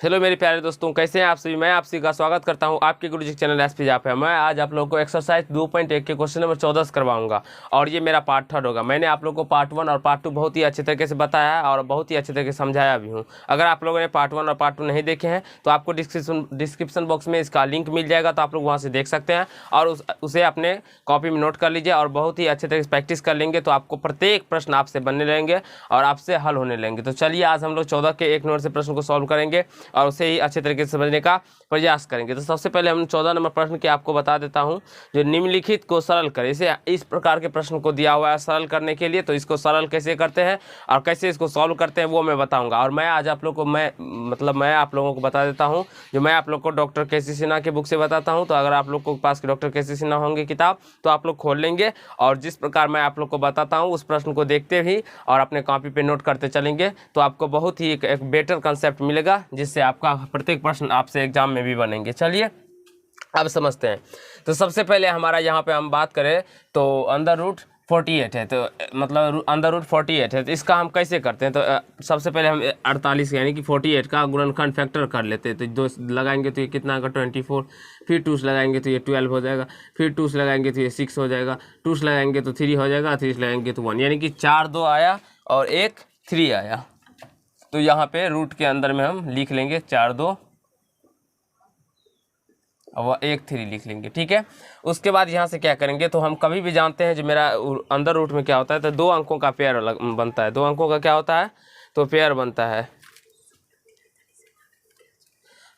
Hello मेरे प्यारे दोस्तों, कैसे हैं आप सभी। मैं आप सभी का स्वागत करता हूं आपके गुरुजी चैनल एसपी जहाँ पे। मैं आज आप लोगों को एक्सरसाइज 2.1 के क्वेश्चन नंबर 14 करवाऊंगा और ये मेरा पार्ट 3 होगा। मैंने आप लोगों को पार्ट 1 और पार्ट 2 बहुत ही अच्छे तरीके से बताया है और बहुत ही अच्छे तरीके से समझाया भी हूँ। अगर आप लोगों ने पार्ट 1 और पार्ट 2 नहीं देखे हैं तो आपको डिस्क्रिप्शन बॉक्स में इसका लिंक मिल जाएगा, तो आप लोग वहाँ से देख सकते हैं और उसे अपने कॉपी में नोट कर लीजिए और बहुत ही अच्छे तरीके से प्रैक्टिस कर लेंगे तो आपको प्रत्येक प्रश्न आपसे बनने लगेंगे और आपसे हल होने लगेंगे। तो चलिए आज हम लोग 14 के 1 नंबर से प्रश्न को सॉल्व करेंगे और उसे ही अच्छे तरीके से समझने का प्रयास करेंगे। तो सबसे पहले हम 14 नंबर प्रश्न की आपको बता देता हूं, जो निम्नलिखित को सरल करें। इसे इस प्रकार के प्रश्न को दिया हुआ है सरल करने के लिए, तो इसको सरल कैसे करते हैं और कैसे इसको सॉल्व करते हैं वो मैं बताऊंगा। और मैं आज आप लोग को मैं आप लोगों को बता देता हूं, जो मैं आप लोग को डॉक्टर के.सी. सिन्हा के बुक से बताता हूं। तो अगर आप लोग को पास डॉक्टर के.सी. सिन्हा होंगे किताब तो आप लोग खोल लेंगे और जिस प्रकार मैं आप लोग को बताता हूँ उस प्रश्न को देखते ही और अपने कॉपी पे नोट करते चलेंगे तो आपको बहुत ही एक बेटर कंसेप्ट मिलेगा, जिससे आपका प्रत्येक प्रश्न आपसे एग्जाम में भी बनेंगे। चलिए अब समझते हैं। तो सबसे पहले हमारा यहाँ पे हम बात करें तो अंडर रूट 48 है, तो मतलब अंडर रूट 48 है, तो इसका हम कैसे करते हैं। तो सबसे पहले हम 48 यानी कि 48 का गुणनखंड फैक्टर कर लेते हैं। तो 2 लगाएंगे तो ये कितना आएगा 24, फिर 2 लगाएंगे तो ये 12 हो जाएगा, फिर 2 लगाएंगे तो ये 6 हो जाएगा, 2 लगाएंगे तो 3 हो जाएगा, 3 लगाएंगे तो 1, यानी कि 4 2 आया और 1 3 आया। तो यहाँ पे रूट के अंदर में हम लिख लेंगे 4 2 और 1 3 लिख लेंगे, ठीक है। उसके बाद यहाँ से क्या करेंगे, तो हम कभी भी जानते हैं जो मेरा अंदर रूट में क्या होता है, तो 2 अंकों का पेयर बनता है। 2 अंकों का क्या होता है, तो पेयर बनता है,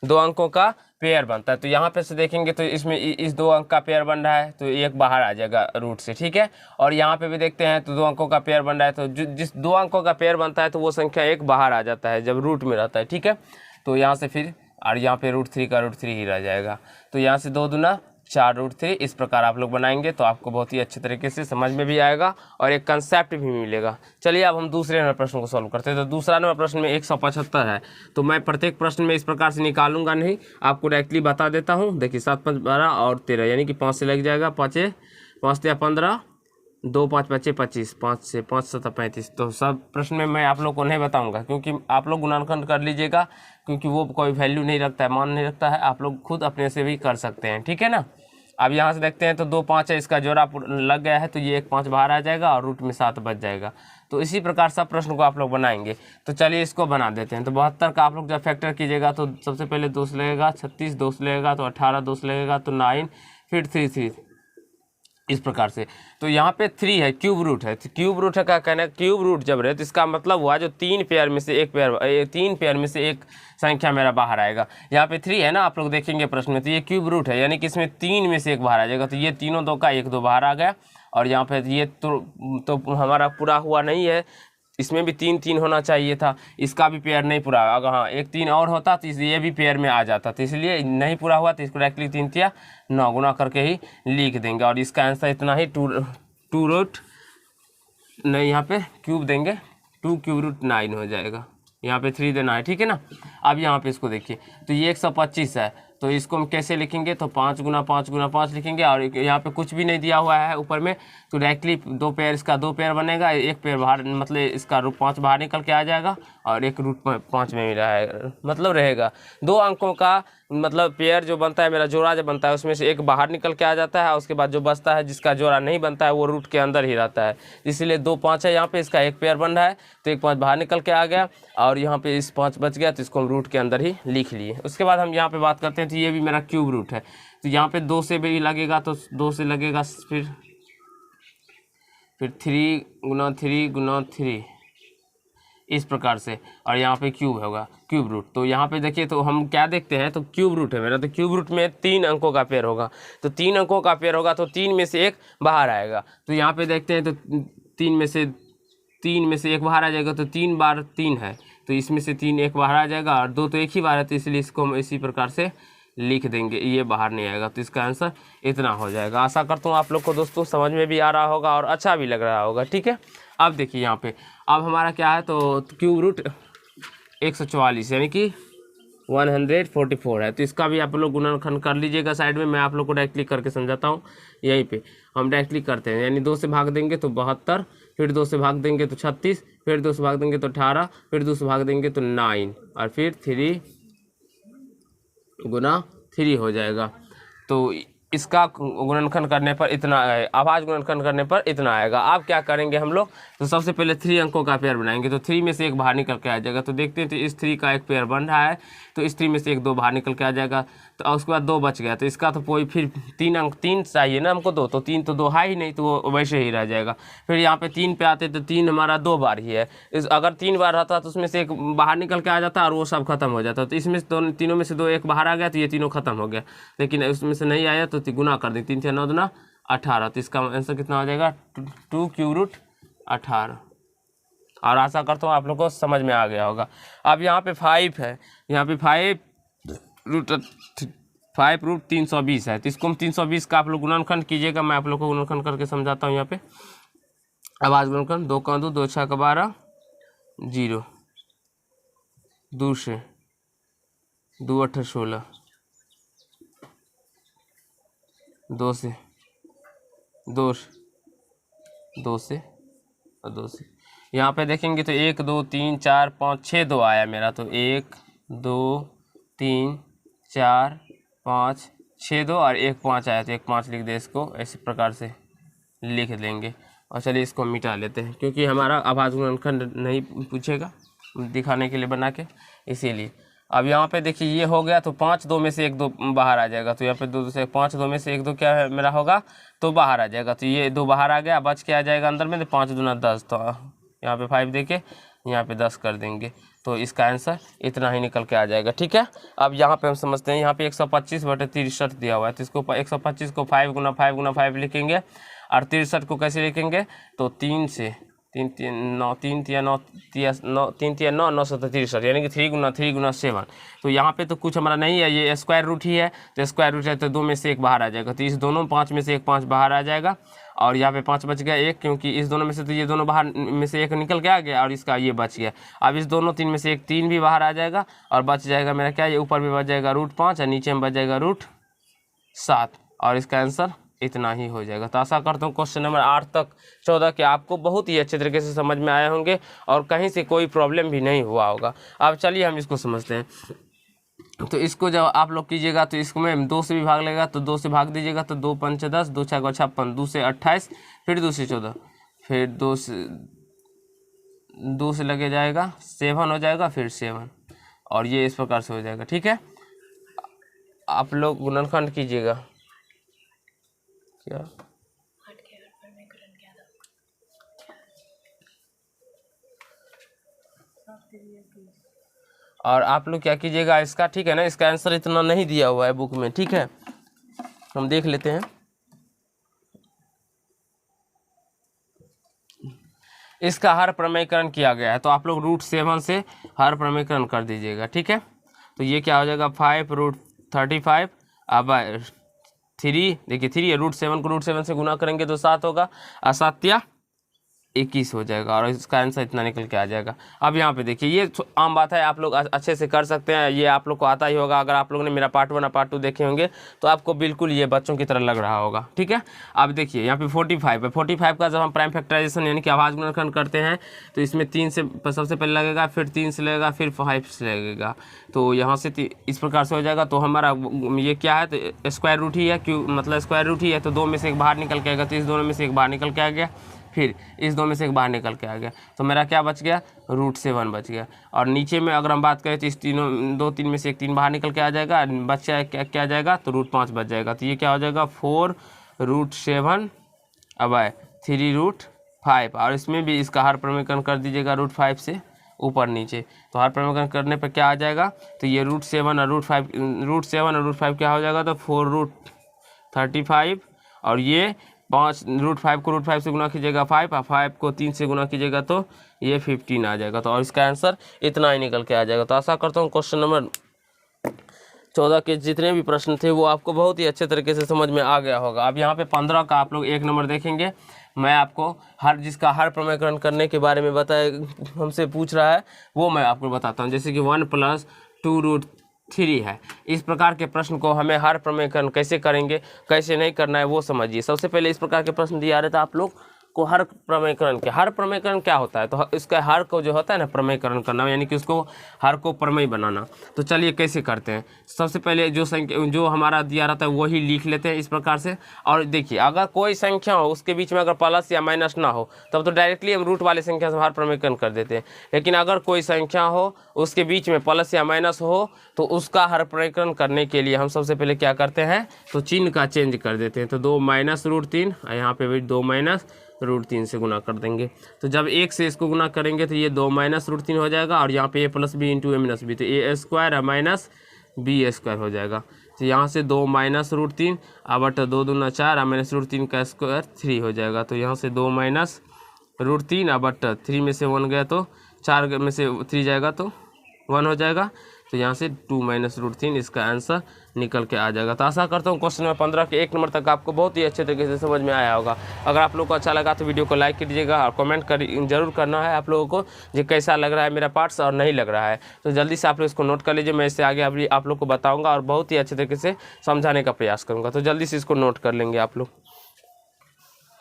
2 अंकों का पेयर बनता है। तो यहाँ पे से देखेंगे तो इसमें इस 2 अंक का पेयर बन रहा है तो एक बाहर आ जाएगा रूट से, ठीक है। और यहाँ पे भी देखते हैं तो 2 अंकों का पेयर बन रहा है, तो जिस 2 अंकों का पेयर बनता है तो वो संख्या एक बाहर आ जाता है जब रूट में रहता है, ठीक है। तो यहाँ से फिर और यहाँ पे √3 का √3 ही रह जाएगा। तो यहाँ से 2 दूना 4 √3, इस प्रकार आप लोग बनाएंगे तो आपको बहुत ही अच्छे तरीके से समझ में भी आएगा और एक कंसेप्ट भी मिलेगा। चलिए अब हम दूसरे नंबर प्रश्न को सॉल्व करते हैं। तो दूसरा नंबर प्रश्न में 175 है, तो मैं प्रत्येक प्रश्न में इस प्रकार से निकालूंगा नहीं, आपको डायरेक्टली बता देता हूँ। देखिए 7 5 12 और 13, यानी कि 5 से लग जाएगा, 5 5 या 15, 2 5 बचे 25, 5 से 5 7 35। तो सब प्रश्न में मैं आप लोग को नहीं बताऊंगा क्योंकि आप लोग गुणनखंड कर लीजिएगा, क्योंकि वो कोई वैल्यू नहीं रखता है, मान नहीं रखता है, आप लोग खुद अपने से भी कर सकते हैं, ठीक है ना। अब यहाँ से देखते हैं तो 2 5 है, इसका जोड़ा लग गया है तो ये 1 5 बाहर आ जाएगा और रूट में 7 बच जाएगा। तो इसी प्रकार सब प्रश्न को आप लोग बनाएंगे। तो चलिए इसको बना देते हैं। तो 72 का आप लोग जब फैक्टर कीजिएगा तो सबसे पहले 2 से लगेगा, 36 2 से लगेगा तो 18, 2 से लगेगा तो 9, फिर 3 3, इस प्रकार से। तो यहाँ पे 3 है, क्यूब रूट है। तो क्यूब रूट है का कहना है, क्यूब रूट जब रहे तो इसका मतलब हुआ जो 3 पेयर में से एक पेयर, 3 पेयर में से एक संख्या मेरा बाहर आएगा। यहाँ पे 3 है ना, आप लोग देखेंगे प्रश्न में, तो ये क्यूब रूट है यानी कि इसमें 3 में से एक बाहर आ जाएगा। तो ये तीनों 2 का 1 2 बाहर आ गया और यहाँ पे ये तो हमारा पूरा हुआ नहीं है, इसमें भी 3 3 होना चाहिए था, इसका भी पेयर नहीं पूरा। अगर हाँ एक 3 और होता तो ये भी पेयर में आ जाता, तो इसलिए नहीं पूरा हुआ। तो इसको डायरेक्टली 3 3 9 गुना करके ही लिख देंगे और इसका आंसर इतना ही 2 रूट नहीं, यहाँ पे क्यूब देंगे, 2 क्यूब रूट 9 हो जाएगा। यहाँ पे 3 देना है, ठीक है ना। अब यहाँ पे इसको देखिए तो ये 125 है, तो इसको हम कैसे लिखेंगे, तो 5 गुना 5 गुना 5 लिखेंगे और यहाँ पे कुछ भी नहीं दिया हुआ है ऊपर में, तो डायरेक्टली 2 पेयर, इसका 2 पेयर बनेगा, एक पेयर बाहर, मतलब इसका रूट 5 बाहर निकल के आ जाएगा और एक रूट 5 में मिला है, मतलब रहेगा 2 अंकों का मतलब पेयर जो बनता है मेरा, जोड़ा जो बनता है उसमें से एक बाहर निकल के आ जाता है, उसके बाद जो बचता है जिसका जोड़ा नहीं बनता है वो रूट के अंदर ही रहता है। इसलिए 2 5 है यहाँ पे, इसका एक पेयर बन रहा है तो 1 5 बाहर निकल के आ गया और यहाँ पे इस 5 बच गया, तो इसको हम रूट के अंदर ही लिख लिए। उसके बाद हम यहाँ पे बात करते हैं, तो ये भी मेरा क्यूब रूट है, तो यहाँ पे 2 से भी लगेगा, तो 2 से लगेगा, फिर 3 गुना 3 गुना 3, इस प्रकार से, और यहाँ पे क्यूब होगा, क्यूब रूट। तो यहाँ पे देखिए तो हम क्या देखते हैं, तो क्यूब रूट है मेरा, तो क्यूब रूट में 3 अंकों का पेयर होगा, तो 3 अंकों का पेयर होगा तो 3 में से एक बाहर आएगा। तो यहाँ पे देखते हैं तो 3 में से एक बाहर आ जाएगा, तो 3 बार 3 है, तो इसमें से 3 एक बाहर आ जाएगा और 2 तो एक ही बार है, तो इसलिए इसको हम इसी प्रकार से लिख देंगे, ये बाहर नहीं आएगा। तो इसका आंसर इतना हो जाएगा। आशा करता हूँ आप लोग को दोस्तों समझ में भी आ रहा होगा और अच्छा भी लग रहा होगा, ठीक है। अब देखिए यहाँ पे अब हमारा क्या है, तो क्यूब रूट 144 यानी कि 144 है, तो इसका भी आप लोग गुणनखंड कर लीजिएगा साइड में, मैं आप लोग को डायरेक्टली करके समझाता हूँ। यहीं पे हम डायरेक्टली करते हैं, यानी 2 से भाग देंगे तो 72, फिर 2 से भाग देंगे तो 36, फिर 2 से भाग देंगे तो 18, फिर 2 से भाग देंगे तो 9 और फिर 3 गुना 3 हो जाएगा। तो इसका गुणनखंड करने पर इतना आभाज्य गुणनखंड करने पर इतना आएगा। अब क्या करेंगे हम लोग, तो सबसे पहले 3 अंकों का पेयर बनाएंगे। तो 3 में से एक बाहर निकल के आ जाएगा। तो देखते हैं, तो इस 3 का एक पेयर बन रहा है, तो इस 3 में से एक 2 बाहर निकल के आ जाएगा। तो उसके बाद 2 बच गया, तो इसका तो कोई फिर 3 अंक 3 चाहिए ना हमको, 2 तो 3 तो 2 है ही नहीं, तो वो वैसे ही रह जाएगा। फिर यहाँ पे 3 पे आते तो 3 हमारा 2 बार ही है। अगर 3 बार रहता तो उसमें से एक बाहर निकल के आ जाता और वो सब खत्म हो जाता। तो इसमें से तीनों में से 2 एक बाहर आ गया, तो ये तीनों खत्म हो गया। लेकिन उसमें से नहीं आया तो गुना कर दें, 3 × 9 = 18। तो इसका आंसर कितना हो जाएगा, 2³ √18। और आशा करता हूँ आप लोग को समझ में आ गया होगा। अब यहाँ पे 5 है, यहाँ पे 5√320 है। तो इसको हम 320 का आप लोग गुणनखंड कीजिएगा। मैं आप लोग को गुणनखंड करके समझाता हूँ। यहाँ पे आवाज गुणनखंड, 2 × 2 2 × 6 = 12, 0 2 से 2 × 8 = 16, 2 से 2 से और 2 से यहाँ पे देखेंगे तो 1 2 3 4 5 6 2 आया मेरा। तो 1 2 3 4 5 6 2 और 1 5 आया, तो 1 5 लिख दे। इसको ऐसे प्रकार से लिख देंगे। और चलिए इसको मिटा लेते हैं, क्योंकि हमारा आभाज्य गुणनखंड नहीं पूछेगा दिखाने के लिए बना के, इसीलिए। अब यहाँ पे देखिए ये हो गया, तो 5 2 में से 1 2 बाहर आ जाएगा। तो यहाँ पे 2 से 5 2 में से 1 2 क्या है मेरा होगा, तो बाहर आ जाएगा। तो ये 2 बाहर आ गया, बच के आ जाएगा अंदर में। तो 5 दूना 10, तो यहाँ पे 5 देके यहाँ पे 10 कर देंगे। तो इसका आंसर इतना ही निकल के आ जाएगा। ठीक है, अब यहाँ पे हम समझते हैं, यहाँ पे 125/63 दिया हुआ है। तो इसको 125 को 5 × 5 × 5 लिखेंगे। और 63 को कैसे लिखेंगे, तो 3 से 3 3 9 3 3 9 3 3 9 9 7 63, यानी कि 3 × 3 × 7। तो यहाँ पे तो कुछ हमारा नहीं है, ये स्क्वायर रूट ही है। तो स्क्वायर रूट है तो 2 में से 1 बाहर आ जाएगा। तो इस दोनों 5 में से 1 5 बाहर आ जाएगा। और यहाँ पे 5 बच गया 1, क्योंकि इस दोनों में से तो ये दोनों बाहर में से 1 निकल के आ गया, और इसका ये बच गया। अब इस दोनों 3 में से 1 3 भी बाहर आ जाएगा, और बच जाएगा मेरा क्या, ये ऊपर में बच जाएगा √5 और नीचे में बच जाएगा √7। और इसका आंसर इतना ही हो जाएगा। तो आशा करता हूँ क्वेश्चन नंबर 8 तक 14 के आपको बहुत ही अच्छे तरीके से समझ में आए होंगे, और कहीं से कोई प्रॉब्लम भी नहीं हुआ होगा। अब चलिए हम इसको समझते हैं। तो इसको जब आप लोग कीजिएगा, तो इसको में 2 से भी भाग लेगा, तो 2 से भाग दीजिएगा। तो 2 × 5 = 10, 2 × 6 = 56, 2 से 28, फिर 2 से 14, फिर 2 से लगे जाएगा 7 हो जाएगा, फिर 7, और ये इस प्रकार से हो जाएगा। ठीक है, आप लोग गुणनखंड कीजिएगा। क्या और आप लोग क्या कीजिएगा इसका, ठीक है ना, इसका आंसर इतना नहीं दिया हुआ है बुक में। ठीक है, हम देख लेते हैं। इसका हर प्रमेयकरण किया गया है, तो आप लोग √7 से हर प्रमेयकरण कर दीजिएगा। ठीक है, तो ये क्या हो जाएगा, 5√35। अब 3, देखिए 3 है, √7 को √7 से गुना करेंगे तो 7 होगा, और 7 या 21 हो जाएगा, और इसका आंसर इतना निकल के आ जाएगा। अब यहाँ पे देखिए, ये आम बात है, आप लोग अच्छे से कर सकते हैं, ये आप लोग को आता ही होगा। अगर आप लोगों ने मेरा पार्ट 1 और पार्ट 2 देखे होंगे तो आपको बिल्कुल ये बच्चों की तरह लग रहा होगा। ठीक है, अब देखिए यहाँ पे 45 है। 45 का जब हम प्राइम फैक्टराइजेशन यानी कि आभाज्य गुणनखंड करते हैं, तो इसमें 3 से सबसे पहले लगेगा, फिर 3 से लगेगा, फिर 5 से लगेगा। तो यहाँ से इस प्रकार से हो जाएगा। तो हमारा ये क्या है, तो स्क्वायर रूट ही है, क्यों मतलब स्क्वायर रूट ही है। तो 2 में से 1 बाहर निकल के आएगा, तो इस दोनों में से 1 बाहर निकल के आ गया, फिर इस 2 में से 1 बाहर निकल के आ गया। तो मेरा क्या बच गया, √7 बच गया। और नीचे में अगर हम बात करें, तो इस 2 3 में से 1 3 बाहर निकल के आ जाएगा, बच्चा क्या आ जाएगा, तो √5 बच जाएगा। तो ये क्या हो जाएगा, 4√7 अब आए 3√5। और इसमें भी इसका हर प्रमेयकरण कर दीजिएगा √5 से ऊपर नीचे। तो हर प्रमेयकरण करने पर क्या आ जाएगा, तो ये √7 और √5 क्या हो जाएगा, तो 4√35। और ये 5 √5 को √5 से गुना कीजिएगा 5, और 5 को 3 से गुना कीजिएगा तो ये 15 आ जाएगा। तो और इसका आंसर इतना ही निकल के आ जाएगा। तो आशा करता हूँ क्वेश्चन नंबर 14 के जितने भी प्रश्न थे वो आपको बहुत ही अच्छे तरीके से समझ में आ गया होगा। अब यहाँ पे 15 का आप लोग 1 नंबर देखेंगे। मैं आपको जिसका हर प्रमेयकरण करने के बारे में हमसे पूछ रहा है, वो मैं आपको बताता हूँ। जैसे कि 1 + 2√3 है। इस प्रकार के प्रश्न को हमें हर प्रमेयकरण कैसे करेंगे, कैसे नहीं करना है, वो समझिए। सबसे पहले इस प्रकार के प्रश्न दिया रहता है, आप लोग को हर प्रमेयकरण के, हर प्रमेयकरण क्या होता है, तो इसका हर को जो होता है ना प्रमेयकरण करना, यानी कि उसको हर को प्रमेय बनाना। तो चलिए कैसे करते हैं। सबसे पहले जो संख्या जो हमारा दिया रहता है वही लिख लेते हैं इस प्रकार से। और देखिए अगर कोई संख्या हो उसके बीच में अगर प्लस या माइनस ना हो तब तो डायरेक्टली हम रूट वाले संख्या से हर प्रमेयकरण कर देते हैं। लेकिन अगर कोई संख्या हो उसके बीच में प्लस या माइनस हो तो उसका हर प्रमेयकरण करने के लिए हम सबसे पहले क्या करते हैं, तो चिन्ह का चेंज कर देते हैं। तो 2 माइनस रूट 3, यहाँ पे भी 2 माइनस रूट 3 से गुना कर देंगे। तो जब 1 से इसको गुना करेंगे तो ये 2 माइनस रूट 3 हो जाएगा, और यहाँ पे ए plus B into A minus B, तो A square minus B square हो जाएगा। तो यहाँ से 2 माइनस रूट 3 बट 2 दूना 4 माइनस रूट 3 का स्क्वायर 3 हो जाएगा। तो यहाँ से 2 माइनस रूट 3 बट 3 में से 1 गया तो 4 में से 3 जाएगा तो 1 हो जाएगा। तो यहाँ से 2 माइनस रूट 3 इसका आंसर निकल के आ जाएगा। तो आशा करता हूँ क्वेश्चन नंबर 15 के 1 नंबर तक आपको बहुत ही अच्छे तरीके से समझ में आया होगा। अगर आप लोग को अच्छा लगा तो वीडियो को लाइक कीजिएगा और कमेंट जरूर करना है आप लोगों को जो कैसा लग रहा है मेरा पार्ट्स और नहीं लग रहा है। तो जल्दी से आप लोग इसको नोट कर लीजिए, मैं इससे आगे अभी आप लोग को बताऊँगा और बहुत ही अच्छे तरीके से समझाने का प्रयास करूँगा। तो जल्दी से इसको नोट कर लेंगे आप लोग।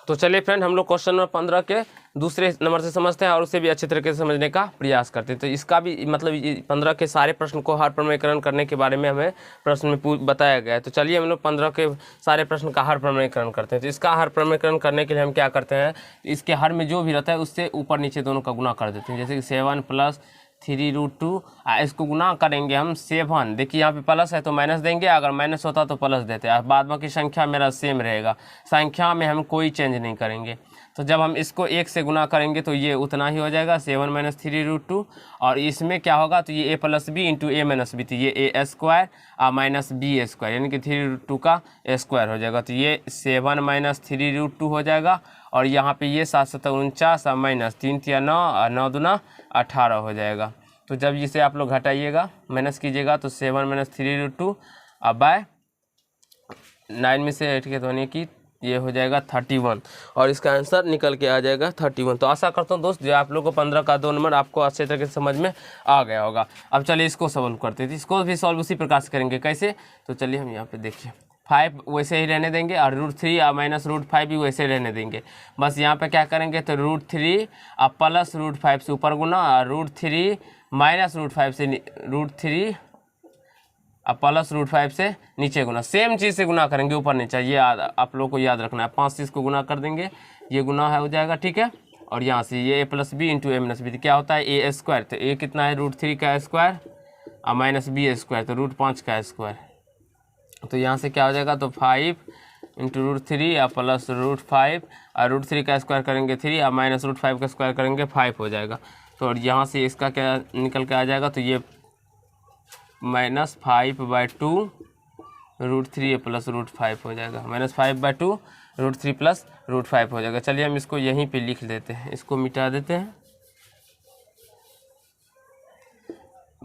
तो चलिए फ्रेंड हम लोग क्वेश्चन नंबर 15 के दूसरे नंबर से समझते हैं और उसे भी अच्छे तरीके से समझने का प्रयास करते हैं। तो इसका भी मतलब 15 के सारे प्रश्न को हर प्रमेयकरण करने के बारे में हमें प्रश्न में बताया गया है। तो चलिए हम लोग 15 के सारे प्रश्न का हर प्रमेयकरण करते हैं। तो इसका हर प्रमेयकरण करने के लिए हम क्या करते हैं, इसके हर में जो भी रहता है उससे ऊपर नीचे दोनों का गुना कर देते हैं। जैसे कि 7 प्लस 3 रूट 2, इसको गुना करेंगे हम 7। देखिए यहाँ पे प्लस है तो माइनस देंगे, अगर माइनस होता तो प्लस देते हैं। बाद बाकी संख्या मेरा सेम रहेगा, संख्या में हम कोई चेंज नहीं करेंगे। तो जब हम इसको 1 से गुना करेंगे तो ये उतना ही हो जाएगा 7 माइनस 3 रूट 2, और इसमें क्या होगा तो ये a plus B into A minus B, तो ये a square minus B square यानी कि 3 रूट 2 का स्क्वायर हो जाएगा। तो ये 7 माइनस 3 रूट 2 हो जाएगा, और यहाँ पे ये 7 7 49 माइनस 3 3 9 और 9 दूना 18 हो जाएगा। तो जब इसे आप लोग घटाइएगा माइनस कीजिएगा तो 7 माइनस 3 रूट 2 अब बाय 9 में से 8 के तो यानी कि ये हो जाएगा 31, और इसका आंसर निकल के आ जाएगा 31। तो आशा करता हूँ दोस्त जो आप लोगों को 15 का 2 नंबर आपको अच्छे तरीके से समझ में आ गया होगा। अब चलिए इसको सॉल्व करते थे, इसको भी सॉल्व उसी प्रकार से करेंगे। कैसे, तो चलिए हम यहाँ पे देखिए 5 वैसे ही रहने देंगे और रूट 3 माइनस रूट 5 भी वैसे रहने देंगे। बस यहाँ पे क्या करेंगे तो रूट 3 प्लस रूट 5 से ऊपर गुना, और रूट 3 माइनस रूट 5 से रूट 3 प्लस रूट 5 से नीचे गुना, सेम चीज़ से गुना करेंगे ऊपर नीचे। ये आप लोग को याद रखना है, 5 से इसको गुना कर देंगे, ये गुना है हो जाएगा, ठीक है। और यहाँ से ये a plus B into A minus B, क्या होता है ए स्क्वायर, तो ए कितना है रूट 3 का स्क्वायर और माइनस बी स्क्वायर तो रूट 5 का स्क्वायर। तो यहाँ से क्या हो जाएगा तो 5 इंटू रूट 3 प्लस रूट 5, और रूट 3 का स्क्वायर करेंगे 3 और माइनस रूट 5 का स्क्वायर करेंगे 5 हो जाएगा। तो और यहाँ से इसका क्या निकल के आ जाएगा तो ये -5/2 रूट 3 प्लस रूट 5 हो जाएगा, -5/2 रूट 3 प्लस रूट 5 हो जाएगा। चलिए हम इसको यहीं पे लिख देते हैं, इसको मिटा देते हैं।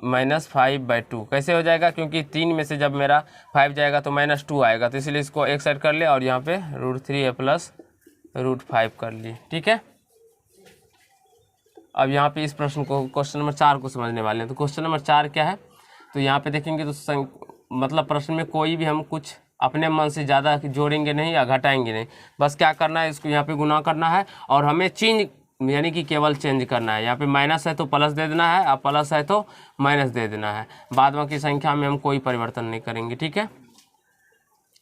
-5/2 कैसे हो जाएगा, क्योंकि 3 में से जब मेरा 5 जाएगा तो -2 आएगा, तो इसलिए इसको एक साइड कर ले और यहाँ पे रूट 3 प्लस रूट 5 कर लिए, ठीक है। अब यहाँ पे इस प्रश्न को क्वेश्चन नंबर 4 को समझने वाले हैं। तो क्वेश्चन नंबर 4 क्या है, तो यहाँ पे देखेंगे तो मतलब प्रश्न में कोई भी हम कुछ अपने मन से ज़्यादा जोड़ेंगे नहीं या घटाएंगे नहीं, बस क्या करना है इसको यहाँ पे गुना करना है और हमें चेंज यानी कि केवल चेंज करना है। यहाँ पे माइनस है तो प्लस दे देना है और प्लस है तो माइनस दे देना है, बाद बाकी संख्या में हम कोई परिवर्तन नहीं करेंगे, ठीक है।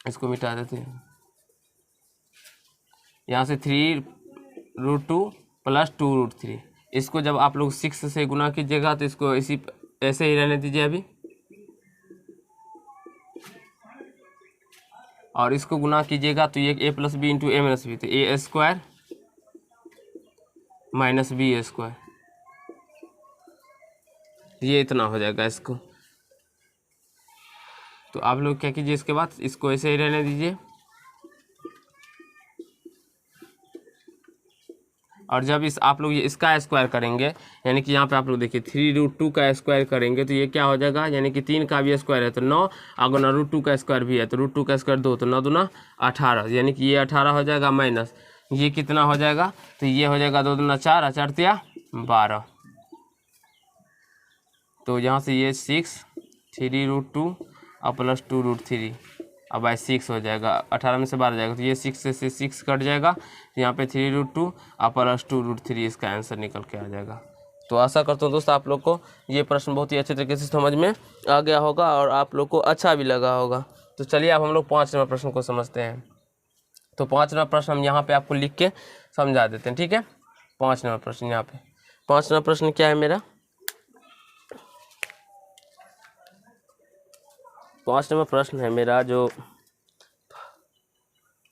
इसको मिटा देते हैं, यहाँ से 3 रूट 2 प्लस 2 रूट 3, इसको जब आप लोग 6 से गुना कीजिएगा तो इसको इसी ऐसे ही रहने दीजिए अभी, और इसको गुना कीजिएगा तो ये a plus B into A minus B, तो A square minus B square, ये इतना हो जाएगा इसको। तो आप लोग क्या कीजिए इसके बाद इसको ऐसे ही रहने दीजिए, और जब आप लोग ये इसका स्क्वायर करेंगे यानी कि यहाँ पे आप लोग देखिए 3 रूट 2 का स्क्वायर करेंगे तो ये क्या हो जाएगा, यानी कि 3 का भी स्क्वायर है तो 9, अगर ना रूट 2 का स्क्वायर भी है तो रूट 2 का स्क्वायर 2, तो 9 दूना 18, यानी कि ये 18 हो जाएगा माइनस ये कितना हो जाएगा, तो ये हो जाएगा 2 दूना 4 और 4 तिया 12। तो यहाँ से ये 6 3 रूट 2 और प्लस 2 रूट 3 अब बाई 6 हो जाएगा, 18 में से 12 जाएगा तो ये 6 से 6 कट जाएगा, यहाँ पे 3√2 और +2√3 इसका आंसर निकल के आ जाएगा। तो आशा करता हूँ दोस्तों आप लोग को ये प्रश्न बहुत ही अच्छे तरीके से समझ में आ गया होगा और आप लोग को अच्छा भी लगा होगा। तो चलिए अब हम लोग 5 नंबर प्रश्न को समझते हैं। तो 5 नंबर प्रश्न हम यहाँ पे आपको लिख के समझा देते हैं, ठीक है। 5 नंबर प्रश्न यहाँ पे 5 नंबर प्रश्न क्या है मेरा, 5 नंबर प्रश्न है मेरा जो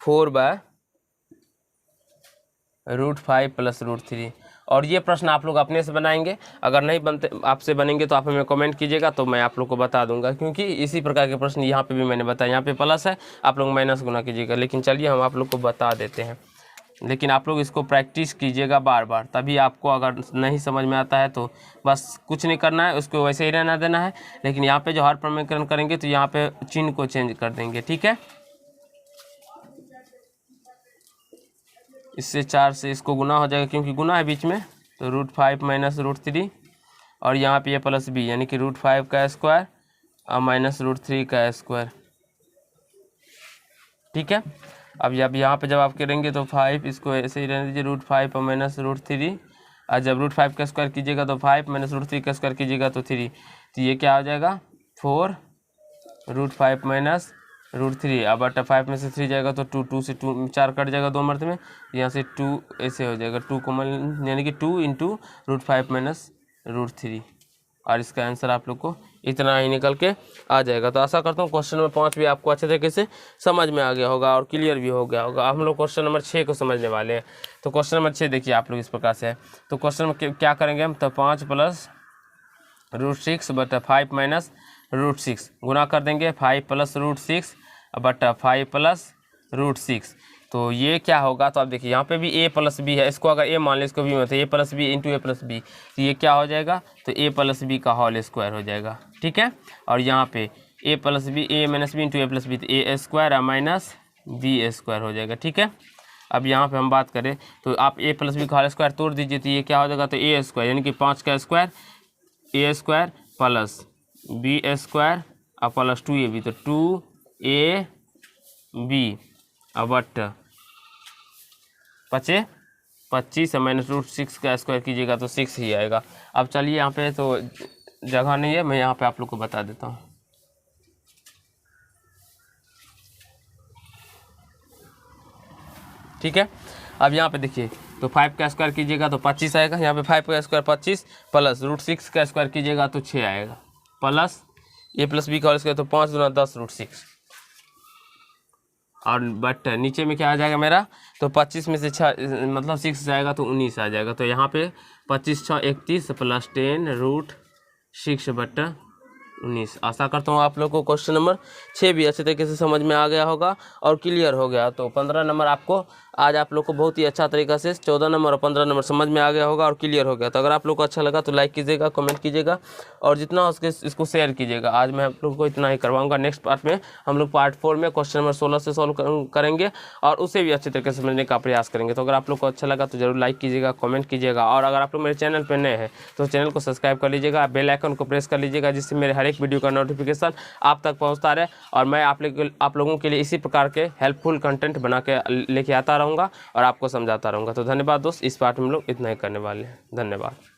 4/√5 + √3। और ये प्रश्न आप लोग अपने से बनाएंगे, अगर नहीं बनते आपसे बनेंगे तो आप हमें कमेंट कीजिएगा तो मैं आप लोग को बता दूंगा, क्योंकि इसी प्रकार के प्रश्न यहाँ पे भी मैंने बताया। यहाँ पे प्लस है, आप लोग माइनस गुना कीजिएगा, लेकिन चलिए हम आप लोग को बता देते हैं। लेकिन आप लोग इसको प्रैक्टिस कीजिएगा बार बार, तभी आपको अगर नहीं समझ में आता है तो बस कुछ नहीं करना है, उसको वैसे ही रहना देना है। लेकिन यहाँ पे जो हर प्रमेयकरण करेंगे तो यहाँ पे चिन्ह को चेंज कर देंगे, ठीक है। इससे 4 से इसको गुना हो जाएगा, क्योंकि गुना है बीच में, तो √5 - √3 और यहाँ पे ये +b यानी कि √5 का स्क्वायर और -√3 का स्क्वायर, ठीक है। अब जब यहाँ पे जब आप करेंगे तो 5 इसको ऐसे ही रहने दीजिए, √5 और -√3, और जब √5 का स्क्वायर कीजिएगा तो 5 -√3 का स्क्वायर कीजिएगा तो 3, तो ये क्या हो जाएगा 4 √5 - √3। अब बटा 5 में से 3 जाएगा तो 2 से 2 4 कट जाएगा 2 मर्त में, यहाँ से 2 ऐसे हो जाएगा, 2 कॉमन यानी कि 2 × √5 - √3, और इसका आंसर आप लोग को इतना ही निकल के आ जाएगा। तो आशा करता हूँ क्वेश्चन नंबर 5 भी आपको अच्छे तरीके से समझ में आ गया होगा और क्लियर भी हो गया होगा। अब हम लोग क्वेश्चन नंबर 6 को समझने वाले हैं। तो क्वेश्चन नंबर 6 देखिए आप लोग इस प्रकार से है। तो क्वेश्चन में क्या करेंगे हम, तो 5 + √6 बटा 5 - √6 गुना कर देंगे, 5 + √6 बटा 5 + √6। तो ये क्या होगा, तो आप देखिए यहाँ पे भी a + b है, इसको अगर a मान लें, इसको b मतलब a + b × a + b, तो ये क्या हो जाएगा, तो a + b का होल स्क्वायर हो जाएगा, ठीक है। और यहाँ पे a + b a - b × a + b, तो a स्क्वायर और -b स्क्वायर हो जाएगा, ठीक है। अब यहाँ पे हम बात करें तो आप a + b का होल स्क्वायर तोड़ दीजिए, तो ये क्या हो जाएगा, तो a स्क्वायर यानी कि 5 का square a square plus b square और प्लस 2ab, तो 2ab अब बट 25 -√6 का स्क्वायर कीजिएगा तो 6 ही आएगा। अब चलिए यहाँ पे तो जगह नहीं है, मैं यहाँ पे आप लोग को बता देता हूँ। ठीक है, अब यहाँ पे देखिए तो 5 का स्क्वायर कीजिएगा तो 25 आएगा, यहाँ पे 5 का स्क्वायर 25 प्लस √6 का स्क्वायर कीजिएगा तो 6 आएगा, प्लस a + b का होल स्क्वायर तो 5 × 10 √6, और बट नीचे में क्या आ जाएगा मेरा, तो 25 में से 6 मतलब 6 जाएगा तो 19 आ जाएगा। तो यहाँ पे 25 × 6 = 31 प्लस 10 √6 बटा 19। आशा करता हूँ आप लोग को क्वेश्चन नंबर 6 भी अच्छे तरीके से समझ में आ गया होगा और क्लियर हो गया। तो 15 नंबर आपको आज आप लोग को बहुत ही अच्छा तरीका से 14 नंबर और 15 नंबर समझ में आ गया होगा और क्लियर हो गया। तो अगर आप लोग को अच्छा लगा तो लाइक कीजिएगा, कमेंट कीजिएगा और जितना हो सके इसको शेयर कीजिएगा। आज मैं आप लोग को इतना ही करवाऊंगा। नेक्स्ट पार्ट में हम लोग पार्ट 4 में क्वेश्चन नंबर 16 से सॉल्व करेंगे और उसे भी अच्छे तरीके से समझने का प्रयास करेंगे। तो अगर आप लोग को अच्छा लगा तो जरूर लाइक कीजिएगा, कमेंट कीजिएगा और अगर आप लोग मेरे चैनल पर नए हैं तो चैनल को सब्सक्राइब कर लीजिएगा, बेल आइकन को प्रेस कर लीजिएगा, जिससे मेरे हर एक वीडियो का नोटिफिकेशन आप तक पहुँचता रहे और मैं आप लोगों के लिए इसी प्रकार के हेल्पफुल कंटेंट बना के लेके आता रहूँगा और आपको समझाता रहूँगा। तो धन्यवाद दोस्त, इस पार्ट में हम लोग इतना ही करने वाले हैं। धन्यवाद।